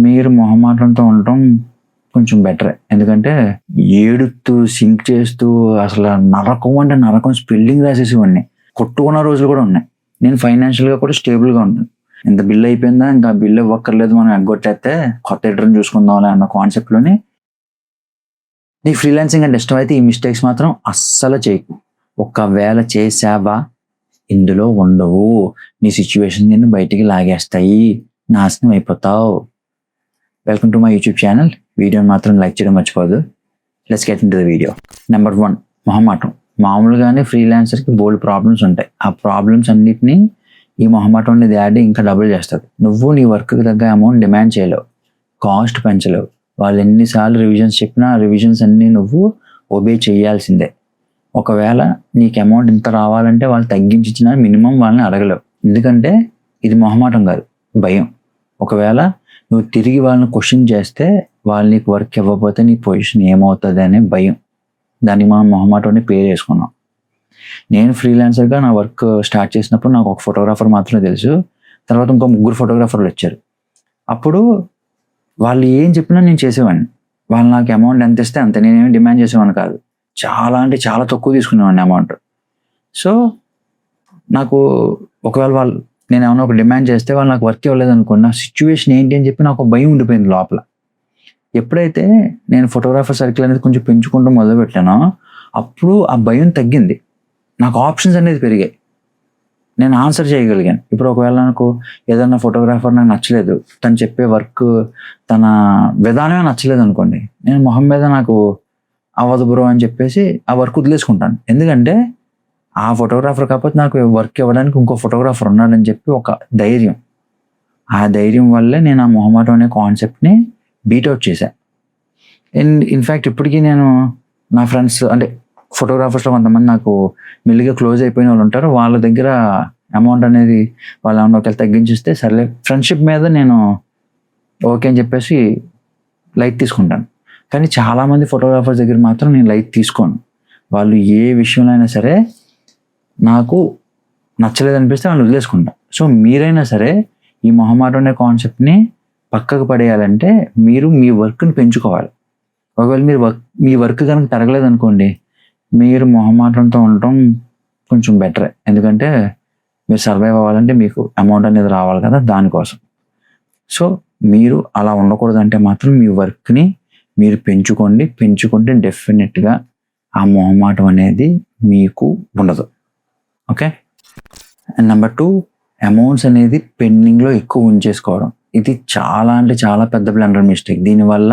మీరు మొహమాటంతో ఉండటం కొంచెం బెటరే. ఎందుకంటే ఏడుస్తూ, సింక్ చేస్తూ అసలు నరకం అంటే నరకం స్పెల్లింగ్ రాసేసేవాడిని. కొట్టుకున్న రోజులు కూడా ఉన్నాయి. నేను ఫైనాన్షియల్‌గా కూడా స్టేబుల్‌గా ఉన్నాను. ఇంత బిల్ అయిపోయిందా, ఇంకా బిల్ ఇవ్వక్కర్లేదు, మనం ఎగ్గొట్టేస్తే కొత్త ఎడిటర్‌ని చూసుకుందాంలే అన్న కాన్సెప్ట్‌లోని నీకు ఫ్రీలాన్సింగ్ అంటే ఇష్టమైతే ఈ మిస్టేక్స్ మాత్రం అస్సలు చేయకు. ఒకవేళ చేసావా ఇందులో ఉండవు. నీ సిచ్యువేషన్ నిన్ను బయటికి లాగేస్తాయి. నాశనం అయిపోతావు. Welcome to my YouTube channel. వీడియోని మాత్రం లైక్ చేయడం మర్చిపోదు. Let's get into the video. Number 1, మొహమాటం. మామూలుగానే ఫ్రీలాన్సర్కి బోల్డ్ ప్రాబ్లమ్స్ ఉంటాయి. ఆ ప్రాబ్లమ్స్ అన్నిటినీ ఈ మొహమాటం అనేది యాడ్ ఇంకా డబుల్ చేస్తుంది. నువ్వు నీ వర్క్కి తగ్గ అమౌంట్ డిమాండ్ చేయలేవు, కాస్ట్ పెంచలేవు. వాళ్ళు ఎన్నిసార్లు రివిజన్స్ చెప్పినా ఆ రివిజన్స్ అన్నీ నువ్వు ఒబే చేయాల్సిందే. ఒకవేళ నీకు అమౌంట్ ఇంత రావాలంటే వాళ్ళు తగ్గించి ఇచ్చినా మినిమం వాళ్ళని అడగలేవు. ఎందుకంటే ఇది మొహమాటం కాదు, భయం. ఒకవేళ నువ్వు తిరిగి వాళ్ళని క్వశ్చన్ చేస్తే వాళ్ళు నీకు వర్క్ ఇవ్వకపోతే నీ పొజిషన్ ఏమవుతుంది అనే భయం. దానికి మనం మొహమాటం అని పేరు వేసుకున్నాం. నేను ఫ్రీలాన్సర్గా నా వర్క్ స్టార్ట్ చేసినప్పుడు నాకు ఒక ఫోటోగ్రాఫర్ మాత్రమే తెలుసు. తర్వాత ఇంకో 3 ఫోటోగ్రాఫర్లు వచ్చారు. అప్పుడు వాళ్ళు ఏం చెప్పినా నేను చేసేవాడిని. వాళ్ళు నాకు అమౌంట్ ఎంత ఇస్తే అంత, నేనేమి డిమాండ్ చేసేవాడిని కాదు. చాలా అంటే చాలా తక్కువ తీసుకునేవాడిని అమౌంట్. సో నాకు ఒకవేళ నేను ఏమన్నా ఒక డిమాండ్ చేస్తే వాళ్ళు నాకు వర్క్ ఇవ్వలేదు అనుకోండి, నా సిచ్యువేషన్ ఏంటి అని చెప్పి నాకు ఒక భయం ఉండిపోయింది లోపల. ఎప్పుడైతే నేను ఫోటోగ్రాఫర్ సర్కిల్ అనేది కొంచెం పెంచుకుంటూ మొదలుపెట్టానో అప్పుడు ఆ భయం తగ్గింది. నాకు ఆప్షన్స్ అనేది పెరిగాయి. నేను ఆన్సర్ చేయగలిగాను. ఇప్పుడు ఒకవేళ నాకు ఏదన్నా ఫోటోగ్రాఫర్ నాకు నచ్చలేదు, తను చెప్పే వర్క్, తన విధానమే నచ్చలేదు అనుకోండి, నేను మొహం మీద నాకు అవ్వదు బ్రో అని చెప్పేసి ఆ వర్క్ వదిలేసుకుంటాను. ఎందుకంటే ఆ ఫోటోగ్రాఫర్ కాకపోతే నాకు వర్క్ ఇవ్వడానికి ఇంకో ఫోటోగ్రాఫర్ ఉన్నాడని చెప్పి ఒక ధైర్యం. ఆ ధైర్యం వల్లే నేను ఆ మొహమాటం అనే కాన్సెప్ట్ని బీట్అవుట్ చేశాను. ఇన్ఫ్యాక్ట్ ఇప్పటికీ నేను నా ఫ్రెండ్స్ అంటే ఫోటోగ్రాఫర్స్లో కొంతమంది నాకు మెల్లిగా క్లోజ్ అయిపోయిన వాళ్ళు ఉంటారు. వాళ్ళ దగ్గర అమౌంట్ అనేది వాళ్ళు ఏమన్నా ఒకవేళ తగ్గించిస్తే సర్లే, ఫ్రెండ్షిప్ మీద నేను ఓకే అని చెప్పేసి లైట్ తీసుకుంటాను. కానీ చాలామంది ఫోటోగ్రాఫర్స్ దగ్గర మాత్రం నేను లైట్ తీసుకోను. వాళ్ళు ఏ విషయంలో అయినా సరే నాకు నచ్చలేదు అనిపిస్తే వాళ్ళు వదిలేసుకుంటాను. సో మీరైనా సరే ఈ మొహమాటం అనే కాన్సెప్ట్ని పక్కకు పడేయాలంటే మీరు మీ వర్క్ని పెంచుకోవాలి. ఒకవేళ మీ వర్క్ కనుక పెరగలేదు అనుకోండి, మీరు మొహమాటంతో ఉండటం కొంచెం బెటరే. ఎందుకంటే మీరు సర్వైవ్ అవ్వాలంటే మీకు అమౌంట్ అనేది రావాలి కదా, దానికోసం. సో మీరు అలా ఉండకూడదంటే మాత్రం మీ వర్క్ని మీరు పెంచుకుంటే డెఫినెట్గా ఆ మొహమాటం అనేది మీకు ఉండదు. ఓకే. అండ్ నెంబర్ 2, అమౌంట్స్ అనేది పెండింగ్లో ఎక్కువ ఉంచేసుకోవడం. ఇది చాలా అంటే చాలా పెద్ద బ్లండర్ మిస్టేక్. దీనివల్ల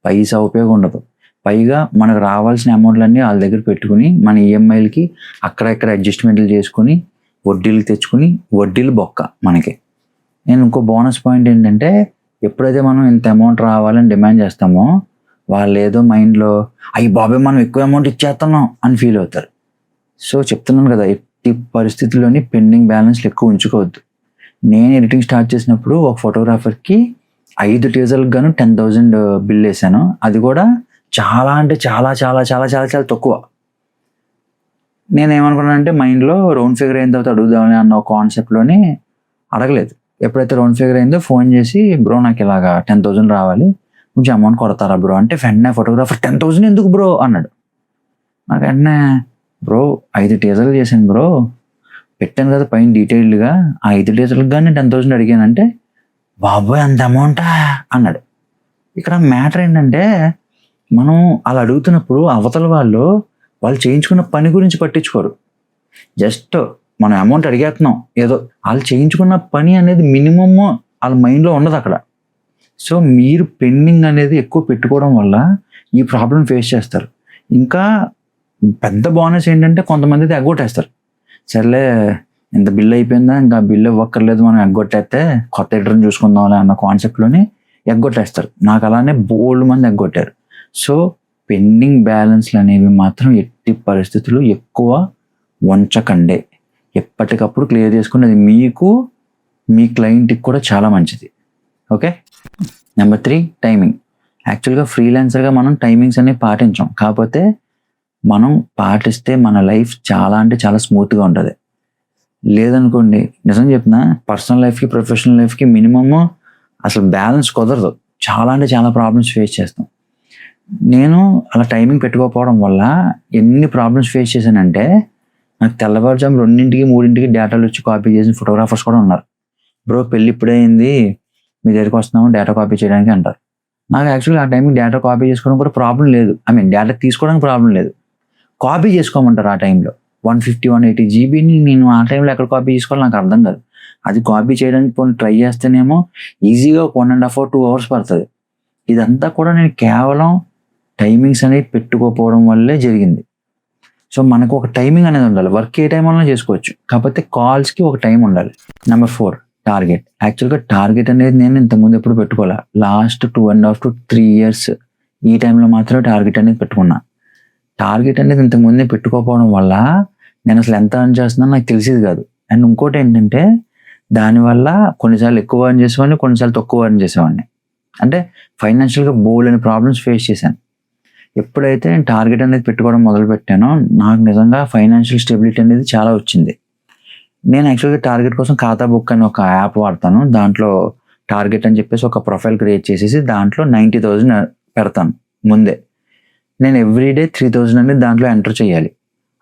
పైసా ఉపయోగం ఉండదు. పైగా మనకు రావాల్సిన అమౌంట్లన్నీ వాళ్ళ దగ్గర పెట్టుకుని మన ఈఎంఐలకి అక్కడ ఇక్కడ అడ్జస్ట్మెంట్లు చేసుకుని వడ్డీలు తెచ్చుకుని వడ్డీలు బొక్క మనకి. నేను ఇంకో బోనస్ పాయింట్ ఏంటంటే, ఎప్పుడైతే మనం ఇంత అమౌంట్ రావాలని డిమాండ్ చేస్తామో వాళ్ళు ఏదో మైండ్లో అయ్యి బాబాయ్ మనం ఎక్కువ అమౌంట్ ఇచ్చేస్తున్నాం అని ఫీల్ అవుతారు. సో చెప్తున్నాను కదా, ఎట్టి పరిస్థితుల్లోని పెండింగ్ బ్యాలెన్స్లు ఎక్కువ ఉంచుకోవద్దు. నేను ఎడిటింగ్ స్టార్ట్ చేసినప్పుడు ఒక ఫోటోగ్రాఫర్కి 5 టీజర్లకు గాను 10,000 బిల్ వేసాను. అది కూడా చాలా అంటే చాలా చాలా చాలా చాలా చాలా తక్కువ. నేనేమనుకున్నానంటే మైండ్లో రౌండ్ ఫిగర్ అయిన తర్వాత అడుగుదామని అన్న కాన్సెప్ట్లోని అడగలేదు. ఎప్పుడైతే రౌండ్ ఫిగర్ అయిందో ఫోన్ చేసి, బ్రో నాకు ఇలాగా 10,000 రావాలి, కొంచెం అమౌంట్ కొడతారా బ్రో అంటే, వెంటనే ఫోటోగ్రాఫర్ 10,000 ఎందుకు బ్రో అన్నాడు. నాకు వెంటనే, బ్రో 5 టీజర్లు చేశాను బ్రో, పెట్టాను కదా పైన డీటెయిల్డ్గా, ఆ 5 టీజర్లకు కానీ 10,000 అడిగానంటే, బాబోయ్ అంత అమౌంటా అన్నాడు. ఇక్కడ మ్యాటర్ ఏంటంటే, మనం అలా అడుగుతున్నప్పుడు అవతల వాళ్ళు చేయించుకున్న పని గురించి పట్టించుకోరు. జస్ట్ మనం అమౌంట్ అడిగేస్తున్నాం ఏదో, వాళ్ళు చేయించుకున్న పని అనేది మినిమమ్ వాళ్ళ మైండ్లో ఉండదు అక్కడ. సో మీరు పెండింగ్ అనేది ఎక్కువ పెట్టుకోవడం వల్ల ఈ ప్రాబ్లం ఫేస్ చేస్తారు. ఇంకా పెద్ద బోనస్ ఏంటంటే, కొంతమంది అయితే ఎగ్గొట్టేస్తారు. సర్లే ఇంత బిల్ అయిపోయిందా, ఇంకా బిల్ ఇవ్వక్కర్లేదు, మనం ఎగ్గొట్టేస్తే కొత్త ఎడిటర్ని చూసుకుందాంలే అన్న కాన్సెప్ట్లోని ఎగ్గొట్టేస్తారు. నాకు అలానే బోల్డ్ మంది ఎగ్గొట్టారు. సో పెండింగ్ బ్యాలెన్స్లు అనేవి మాత్రం ఎట్టి పరిస్థితులు ఎక్కువ వంచకండి. ఎప్పటికప్పుడు క్లియర్ చేసుకుని అది మీకు, మీ క్లయింట్కి కూడా చాలా మంచిది. ఓకే. Number 3, timing. యాక్చువల్గా ఫ్రీలాన్సర్గా మనం టైమింగ్స్ అనేవి పాటించాం. కాకపోతే మనం పాటిస్తే మన లైఫ్ చాలా అంటే చాలా స్మూత్గా ఉంటుంది. లేదనుకోండి, నిజం చెప్తున్నా, పర్సనల్ లైఫ్కి ప్రొఫెషనల్ లైఫ్కి మినిమమ్ అసలు బ్యాలెన్స్ కుదరదు. చాలా అంటే చాలా ప్రాబ్లమ్స్ ఫేస్ చేస్తాం. నేను అలా టైమింగ్ పెట్టుకోకపోవడం వల్ల ఎన్ని ప్రాబ్లమ్స్ ఫేస్ చేశానంటే, నాకు తెల్లవారుజాము 2:00, 3:00 డేటాలు వచ్చి కాపీ చేసిన ఫోటోగ్రాఫర్స్ కూడా ఉన్నారు. బ్రో పెళ్లి ఇప్పుడే అయింది, మీ దగ్గరికి వస్తున్నాము డేటా కాపీ చేయడానికి అంటారు. నాకు యాక్చువల్గా ఆ టైంకి డేటా కాపీ చేసుకోవడం కూడా ప్రాబ్లం లేదు. డేటా తీసుకోవడానికి ప్రాబ్లం లేదు. కాపీ చేసుకోమంటారు ఆ టైంలో 150, 180 జీబీని నేను ఆ టైంలో ఎక్కడ కాపీ చేసుకోవాలో నాకు అర్థం కాదు. అది కాపీ చేయడానికి పోనీ ట్రై చేస్తేనేమో ఈజీగా 1.5 or 2 hours పడుతుంది. ఇదంతా కూడా నేను కేవలం టైమింగ్స్ అనేవి పెట్టుకోకపోవడం వల్లే జరిగింది. సో మనకు ఒక టైమింగ్ అనేది ఉండాలి. వర్క్ ఏ టైం వల్ల చేసుకోవచ్చు, కాకపోతే కాల్స్కి ఒక టైం ఉండాలి. Number 4 target. యాక్చువల్గా టార్గెట్ అనేది నేను ఇంతకుముందు ఎప్పుడు పెట్టుకోవాలా. లాస్ట్ 2.5 to 3 years ఈ టైంలో మాత్రమే టార్గెట్ అనేది పెట్టుకున్నా. టార్గెట్ అనేది ఇంతకుముందే పెట్టుకోకపోవడం వల్ల నేను అసలు ఎంత ఎర్న్ చేస్తున్నానో నాకు తెలిసేది కాదు. అండ్ ఇంకోటి ఏంటంటే, దానివల్ల కొన్నిసార్లు ఎక్కువ ఎర్న్ చేసేవాడిని, కొన్నిసార్లు తక్కువ ఎర్న్ చేసేవాడిని. అంటే ఫైనాన్షియల్గా బోల్డని ప్రాబ్లమ్స్ ఫేస్ చేశాను. ఎప్పుడైతే నేను టార్గెట్ అనేది పెట్టుకోవడం మొదలుపెట్టానో నాకు నిజంగా ఫైనాన్షియల్ స్టెబిలిటీ అనేది చాలా వచ్చింది. నేను యాక్చువల్గా టార్గెట్ కోసం ఖాతా బుక్ అని ఒక యాప్ వాడతాను. దాంట్లో టార్గెట్ అని చెప్పేసి ఒక ప్రొఫైల్ క్రియేట్ చేసేసి దాంట్లో 90,000 పెడతాను ముందే. నేను ఎవ్రీడే 3,000 అనేది దాంట్లో ఎంటర్ చేయాలి.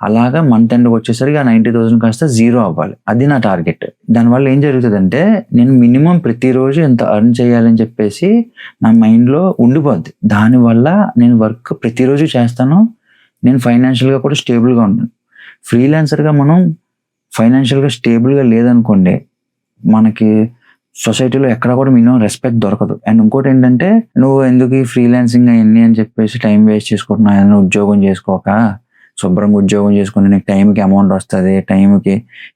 అలాగా మంత్ ఎండ్కి వచ్చేసరికి ఆ 90,000 కాస్త 0 అవ్వాలి. అది నా టార్గెట్. దానివల్ల ఏం జరుగుతుందంటే, నేను మినిమం ప్రతిరోజు ఎంత ఎర్న్ చేయాలని చెప్పేసి నా మైండ్లో ఉండిపోద్ది. దానివల్ల నేను వర్క్ ప్రతిరోజు చేస్తాను. నేను ఫైనాన్షియల్గా కూడా స్టేబుల్గా ఉంటాను. ఫ్రీలాన్సర్గా మనం ఫైనాన్షియల్గా స్టేబుల్గా లేదనుకోండి, మనకి సొసైటీలో ఎక్కడ కూడా మినిమం రెస్పెక్ట్ దొరకదు. అండ్ ఇంకోటి ఏంటంటే, నువ్వు ఎందుకు ఈ ఫ్రీలాన్సింగ్ అవన్నీ అని చెప్పేసి టైం వేస్ట్ చేసుకుంటున్నావు, ఏదైనా ఉద్యోగం చేసుకోక శుభ్రంగా ఉద్యోగం చేసుకుని నీకు టైంకి అమౌంట్ వస్తుంది, టైంకి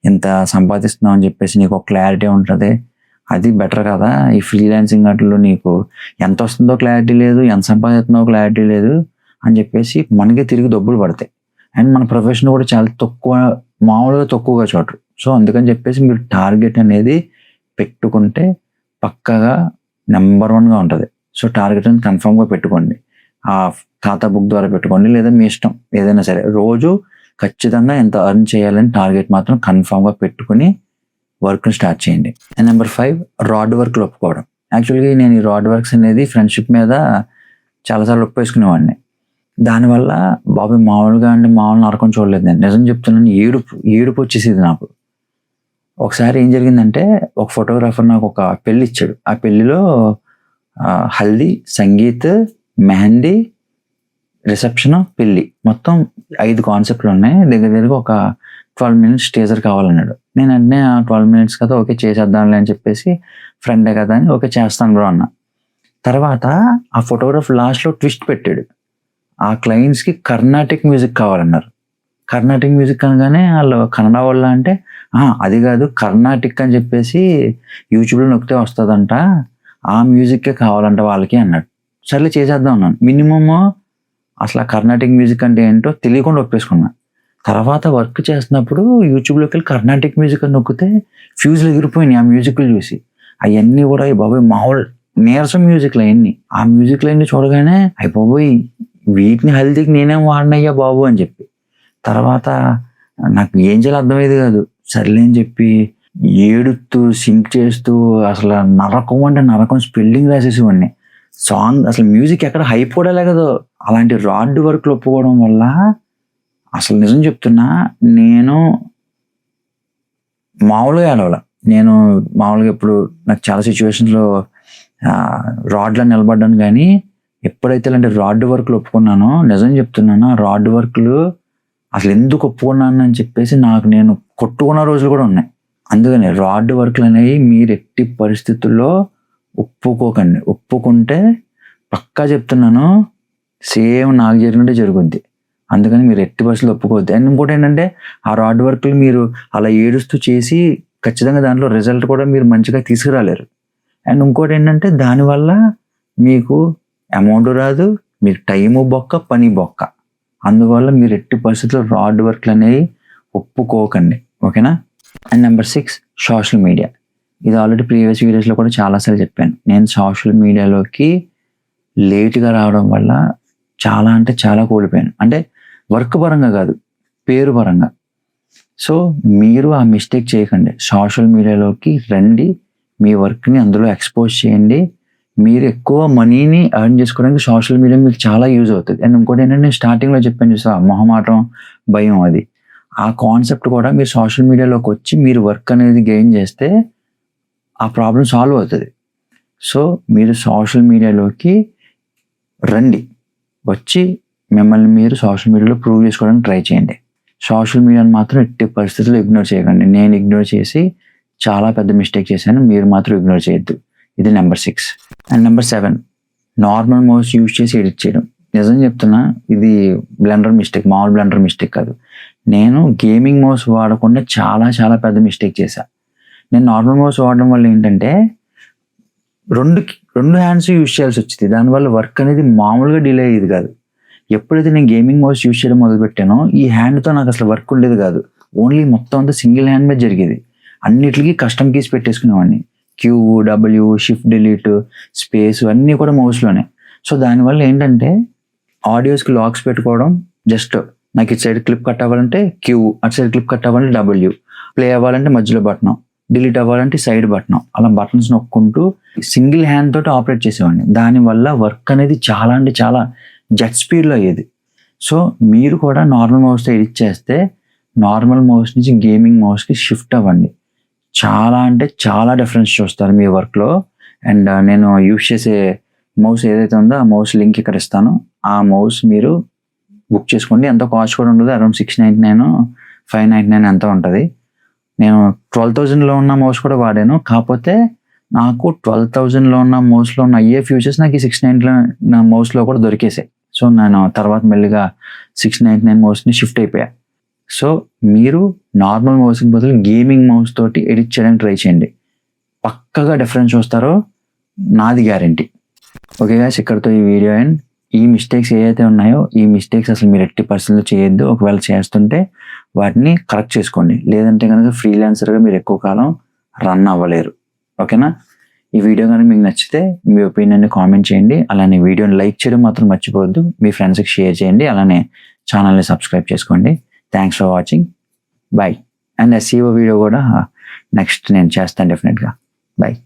ఇంత సంపాదిస్తున్నావు అని చెప్పేసి నీకు ఒక క్లారిటీ ఉంటుంది. అది బెటర్ కదా. ఈ ఫ్రీలాన్సింగ్ వాటిలో నీకు ఎంత వస్తుందో క్లారిటీ లేదు, ఎంత సంపాదిస్తున్నావో క్లారిటీ లేదు అని చెప్పేసి మనకే తిరిగి డబ్బులు పడతాయి. అండ్ మన ప్రొఫెషన్ కూడా చాలా తక్కువ, మామూలుగా తక్కువగా చూడరు. సో అందుకని చెప్పేసి మీరు టార్గెట్ అనేది పెట్టుకుంటే పక్కగా నెంబర్ 1గా ఉంటుంది. సో టార్గెట్ అనేది కన్ఫామ్గా పెట్టుకోండి. ఆ ఖాతా బుక్ ద్వారా పెట్టుకోండి, లేదా మీ ఇష్టం ఏదైనా సరే. రోజు ఖచ్చితంగా ఎంత ఎర్న్ చేయాలని టార్గెట్ మాత్రం కన్ఫామ్గా పెట్టుకుని వర్క్ని స్టార్ట్ చేయండి. అండ్ నెంబర్ 5 రాడ్ వర్క్లు ఒప్పుకోవడం. యాక్చువల్గా నేను ఈ రాడ్ వర్క్స్ అనేది ఫ్రెండ్షిప్ మీద చాలాసార్లు ఒప్పేసుకునేవాడిని. దానివల్ల మామూలుగా మామూలు నరకం చూడలేదు. నేను నిజం చెప్తున్నాను, ఏడుపు వచ్చేసేది నాకు. ఒకసారి ఏం జరిగిందంటే, ఒక ఫోటోగ్రాఫర్ నాకు ఒక పెళ్ళి ఇచ్చాడు. ఆ పెళ్ళిలో హల్దీ, సంగీత్, మెహందీ, రిసెప్షన్, పెళ్ళి మొత్తం 5 కాన్సెప్ట్లు ఉన్నాయి. దగ్గరగా ఒక 12 minutes టీజర్ కావాలన్నాడు. నేను వెంటనే 12 minutes కదా, ఓకే చేసేద్దాంలే అని చెప్పేసి, ఫ్రెండే కదా అని ఓకే చేస్తాను బ్రో అన్న. తర్వాత ఆ ఫోటోగ్రాఫ్ లాస్ట్లో ట్విస్ట్ పెట్టాడు. ఆ క్లయింట్స్కి కర్ణాటిక్ మ్యూజిక్ కావాలన్నారు. కర్ణాటిక్ మ్యూజిక్ అనగానే వాళ్ళు కన్నడ వాళ్ళ అంటే, అది కాదు కర్ణాటిక్ అని చెప్పేసి యూట్యూబ్లో నొక్కితే వస్తుందంట, ఆ మ్యూజిక్కే కావాలంట వాళ్ళకి అన్నాడు. సర్లే చేసేద్దాం అన్నాను. మినిమమ్ అసలు ఆ కర్ణాటిక్ మ్యూజిక్ అంటే ఏంటో తెలియకుండా ఒప్పేసుకున్నా. తర్వాత వర్క్ చేస్తున్నప్పుడు యూట్యూబ్లోకి వెళ్ళి కర్ణాటిక్ మ్యూజిక్ అని నొక్కితే ఫ్యూజ్లు ఎగిరిపోయినాయి ఆ మ్యూజిక్లు చూసి. అవన్నీ కూడా బాబోయ్ మామూలు నీరసం మ్యూజిక్లు అవన్నీ. ఆ మ్యూజిక్లు అన్నీ చూడగానే బాబోయ్ వీటిని హెల్తీకి నేనేం వాడినయ్యా బాబు అని చెప్పి, తర్వాత నాకు ఏం చేయాలో అర్థమయ్యేది కాదు. సర్లే అని చెప్పి ఏడుస్తూ సింక్ చేస్తూ అసలు నరకం స్పెల్లింగ్ రాసేసేవాడిని. సాంగ్ అసలు మ్యూజిక్ ఎక్కడ హైప్ కూడా లేకదో. అలాంటి రాడ్ వర్క్లు ఒప్పుకోవడం వల్ల అసలు నిజం చెప్తున్నా, నేను మామూలుగా ఏడవల. నేను మామూలుగా ఇప్పుడు నాకు చాలా సిచ్యువేషన్స్లో రాడ్లో నిలబడ్డాను, కానీ ఎప్పుడైతే ఇలాంటి రాడ్ వర్క్లు ఒప్పుకున్నానో నిజం చెప్తున్నాను, ఆ రాడ్ వర్క్లు అసలు ఎందుకు ఒప్పుకున్నాను అని చెప్పేసి నాకు నేను కొట్టుకున్న రోజులు కూడా ఉన్నాయి. అందుకని రాడ్ వర్క్లు అనేవి మీరు ఎట్టి పరిస్థితుల్లో ఒప్పుకోకండి. ఒప్పుకుంటే పక్కా చెప్తున్నాను సేమ్ నాకు జరిగినట్టే జరుగుద్ది. అందుకని మీరు ఎట్టి పరిస్థితుల్లో ఒప్పుకోవద్దు. అండ్ ఇంకోటి ఏంటంటే, ఆ రాడ్ వర్క్లు మీరు అలా ఏడుస్తూ చేసి ఖచ్చితంగా దాంట్లో రిజల్ట్ కూడా మీరు మంచిగా తీసుకురాలేరు. అండ్ ఇంకోటి ఏంటంటే, దానివల్ల మీకు అమౌంట్ రాదు, మీరు టైము బొక్క, పని బొక్క. అందువల్ల మీరు ఎట్టి పరిస్థితుల్లో రాడ్ వర్క్లు అనేవి ఒప్పుకోకండి, ఓకేనా. And number 6 social media. ఇది ఆల్రెడీ ప్రీవియస్ వీడియోస్లో కూడా చాలాసార్లు చెప్పాను. నేను సోషల్ మీడియాలోకి లేట్గా రావడం వల్ల చాలా అంటే చాలా కోల్పోయాను. అంటే వర్క్ పరంగా కాదు, పేరు పరంగా. సో మీరు ఆ మిస్టేక్ చేయకండి. సోషల్ మీడియాలోకి రండి, మీ వర్క్ని అందులో ఎక్స్పోజ్ చేయండి. మీరు ఎక్కువ మనీని ఎర్న్ చేసుకోవడానికి సోషల్ మీడియా మీకు చాలా యూజ్ అవుతుంది. అండ్ ఇంకోటి ఏంటంటే నేను స్టార్టింగ్‌లో చెప్పాను చూసావా మొహమాటం, భయం అది. ఆ కాన్సెప్ట్ కూడా మీరు సోషల్ మీడియాలోకి వచ్చి మీరు వర్క్ అనేది గెయిన్ చేస్తే ఆ ప్రాబ్లమ్ సాల్వ్ అవుతది. సో, మీరు సోషల్ మీడియాలోకి రండి. వచ్చి మిమ్మల్ని మీరు సోషల్ మీడియాలో ప్రూవ్ చేసుకోవడానికి ట్రై చేయండి. సోషల్ మీడియాని మాత్రం ఎట్టి పరిస్థితుల్లో ఇగ్నోర్ చేయకండి. నేను ఇగ్నోర్ చేసి చాలా పెద్ద మిస్టేక్ చేశాను. మీరు మాత్రం ఇగ్నోర్ చేయొద్దు. ఇది number 6. And number 7 normal mouse use చేసి ఎడిట్ చేయడం. నిజం చెప్తున్నా ఇది బ్లెండర్ మిస్టేక్. మామూలు బ్లెండర్ మిస్టేక్ కాదు. నేను గేమింగ్ మౌస్ వాడకుండా చాలా చాలా పెద్ద మిస్టేక్ చేశా. నేను నార్మల్ మౌస్ వాడడం వల్ల ఏంటంటే 2 హ్యాండ్స్ యూజ్ చేయాల్సి వచ్చింది. దానివల్ల వర్క్ అనేది మామూలుగా డిలే అయ్యేది కాదు. ఎప్పుడైతే నేను గేమింగ్ మౌస్ యూజ్ చేయడం మొదలుపెట్టానో ఈ హ్యాండ్తో నాకు అసలు వర్క్ ఉండేది కాదు. ఓన్లీ మొత్తం అంతా సింగిల్ హ్యాండ్ మీద జరిగేది. అన్నిటికీ కస్టమ్ కీస్ పెట్టేసుకునేవాడిని. Q, W, shift delete, space అన్నీ కూడా మౌస్లోనే. సో దానివల్ల ఏంటంటే ఆడియోస్కి లాక్స్ పెట్టుకోవడం, జస్ట్ నాకు ఇటు సైడ్ క్లిప్ కట్ అవ్వాలంటే క్యూ, అటు సైడ్ క్లిప్ కట్ అవ్వాలంటే డబ్ల్యూ, ప్లే అవ్వాలంటే మధ్యలో బటన్, డిలీట్ అవ్వాలంటే సైడ్ బటన్, అలా బటన్స్ నొక్కుంటూ సింగిల్ హ్యాండ్ తోటి ఆపరేట్ చేసేవాడిని. దానివల్ల వర్క్ అనేది చాలా అంటే చాలా జెట్ స్పీడ్లో అయ్యేది. సో మీరు కూడా నార్మల్ మౌస్తో ఎడిట్ చేస్తే నార్మల్ మౌస్ నుంచి గేమింగ్ మౌస్కి షిఫ్ట్ అవ్వండి. చాలా అంటే చాలా డిఫరెన్స్ చూస్తారు మీ వర్క్లో. అండ్ నేను యూజ్ చేసే మౌస్ ఏదైతే ఉందో ఆ మౌస్ లింక్ ఇక్కడ ఇస్తాను. ఆ మౌస్ మీరు బుక్ చేసుకోండి. ఎంత కాస్ట్ కూడా ఉండదు. అరౌండ్ 699, 599 ఎంత ఉంటుంది. నేను 12,000లో ఉన్న మౌస్ కూడా వాడాను. కాకపోతే నాకు 12,000లో ఉన్న మౌస్లో ఉన్న అయ్యే ఫ్యూచర్స్ నాకు ఈ 699 మౌస్లో కూడా దొరికేసాయి. సో నేను తర్వాత మెల్లిగా 699 మౌస్ని షిఫ్ట్ అయిపోయా. సో మీరు నార్మల్ మౌస్కి బదులు గేమింగ్ మౌస్ తోటి ఎడిట్ చేయడానికి ట్రై చేయండి. పక్కగా డిఫరెన్స్ చూస్తారో నాది గ్యారంటీ. ఓకే గాయ్స్, ఇక్కడితో ఈ వీడియో అండ్ ఈ మిస్టేక్స్ ఏవైతే ఉన్నాయో ఈ మిస్టేక్స్ అసలు మీరు ఎట్టి పరిస్థితుల్లో చేయొద్దు. ఒకవేళ చేస్తుంటే వాటిని కరెక్ట్ చేసుకోండి. లేదంటే కనుక ఫ్రీలాన్సర్గా మీరు ఎక్కువ కాలం రన్ అవ్వలేరు. ఓకేనా? ఈ వీడియో కనుక మీకు నచ్చితే మీ ఒపీనియన్ని కామెంట్ చేయండి. అలానే వీడియోని లైక్ చేయడం మాత్రం మర్చిపోవద్దు. మీ ఫ్రెండ్స్కి షేర్ చేయండి. అలానే ఛానల్ని సబ్స్క్రైబ్ చేసుకోండి. Thanks for watching. Bye. And SEO video కూడా నెక్స్ట్ నేను చేస్తాను డెఫినెట్గా. బాయ్.